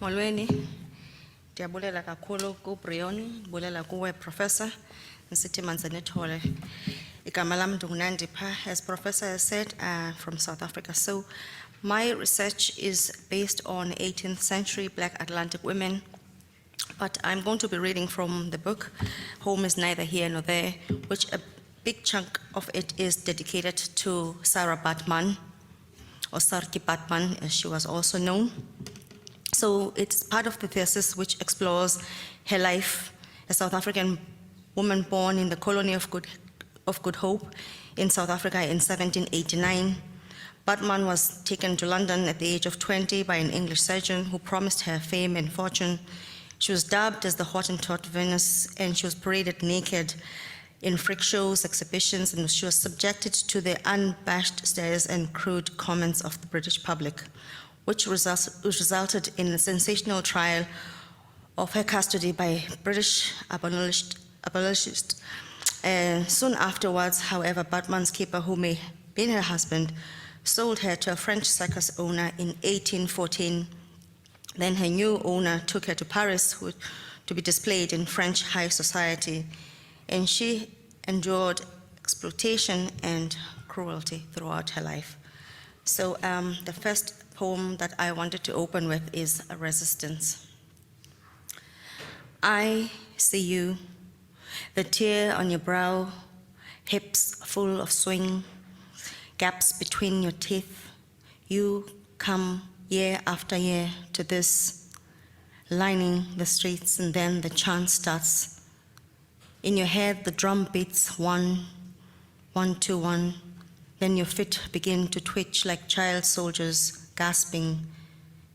Molweni, ndiyabulela kakhulu kuBrion, bulela kuwe Professor, nisithi manzenithole. Igama lam ndinguNandi pha, as Professor has said, from South Africa. So my research is based on 18th century Black Atlantic women, but I'm going to be reading from the book, Home is Neither Here Nor There, which a big chunk of it is dedicated to Sarah Baartman, or Sarki Baartman, as she was also known. So it's part of the thesis which explores her life, a South African woman born in the colony of Good Hope in South Africa in 1789. Baartman was taken to London at the age of 20 by an English surgeon who promised her fame and fortune. She was dubbed as the Hottentot Venus, and she was paraded naked in freak shows, exhibitions, and she was subjected to the unabashed stares and crude comments of the British public, which resulted in a sensational trial of her custody by British abolitionists. Soon afterwards, however, Baartman's keeper, who may have been her husband, sold her to a French circus owner in 1814. Then her new owner took her to Paris to be displayed in French high society, and she endured exploitation and cruelty throughout her life. So the first poem that I wanted to open with is A Resistance. I see you, the tear on your brow, hips full of swing, gaps between your teeth. You come year after year to this, lining the streets, and then the chant starts. In your head, the drum beats 1, 1, 2, 1. Then your feet begin to twitch like child soldiers, gasping.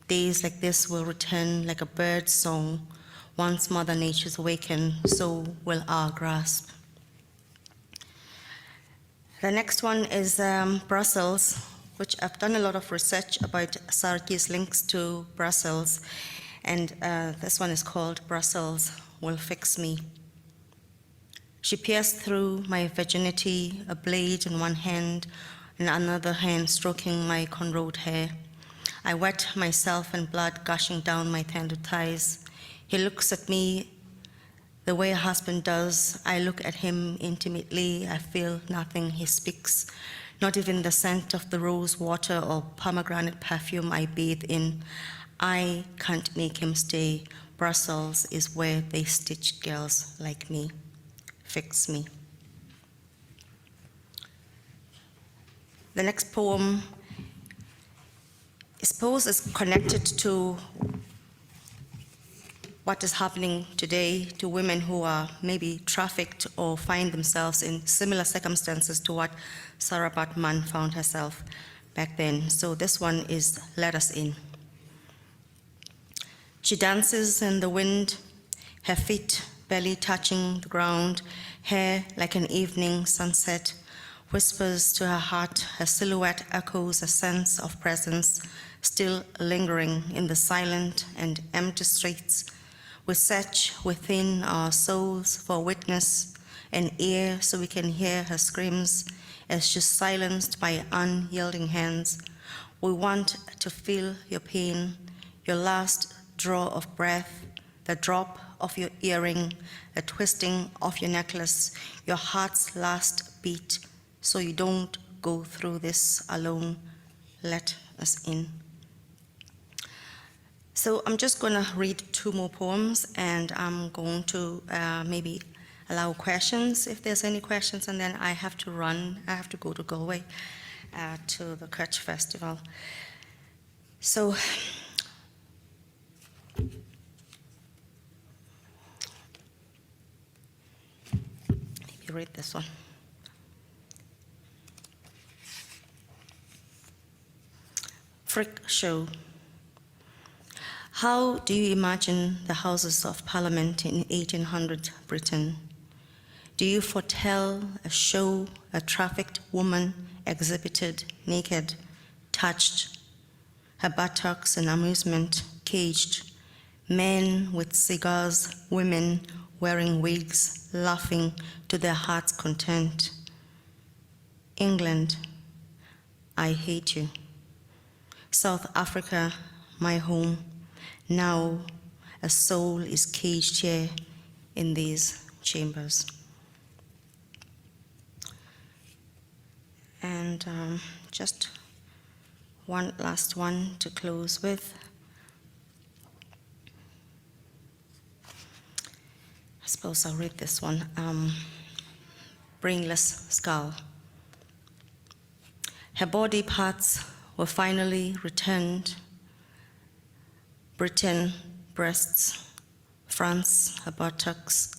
Days like this will return like a bird's song. Once Mother Nature's awakened, so will our grasp. The next one is Brussels, which I've done a lot of research about Sarki's links to Brussels, and this one is called Brussels Will Fix Me. She pierced through my virginity, a blade in one hand, and another hand stroking my cornrowed hair. I wet myself in blood gushing down my tender thighs. He looks at me the way a husband does. I look at him intimately. I feel nothing he speaks, not even the scent of the rose water or pomegranate perfume I bathe in. I can't make him stay. Brussels is where they stitch girls like me. Fix me. The next poem, I suppose, is connected to what is happening today to women who are maybe trafficked or find themselves in similar circumstances to what Sarah Baartman found herself back then. So this one is Let Us In. She dances in the wind, her feet barely touching the ground, hair like an evening sunset, whispers to her heart. Her silhouette echoes a sense of presence, still lingering in the silent and empty streets. We search within our souls for witness, an ear so we can hear her screams as she's silenced by unyielding hands. We want to feel your pain, your last draw of breath, the drop of your earring, the twisting of your necklace, your heart's last beat, so you don't go through this alone. Let us in. So I'm just going to read 2 more poems, and I'm going to maybe allow questions if there's any questions, and then I have to run. I have to go to Galway to the Kutch Festival. So maybe read this one. Freak show. How do you imagine the Houses of Parliament in 1800 Britain? Do you foretell a show, a trafficked woman exhibited naked, touched, her buttocks in amusement caged, men with cigars, women wearing wigs, laughing to their heart's content? England, I hate you. South Africa, my home. Now a soul is caged here in these chambers. And just one last one to close with. I suppose I'll read this one. Brainless skull. Her body parts were finally returned. Britain, breasts, France, her buttocks,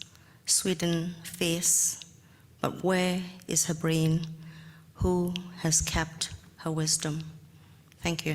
Sweden, face. But where is her brain? Who has kept her wisdom? Thank you.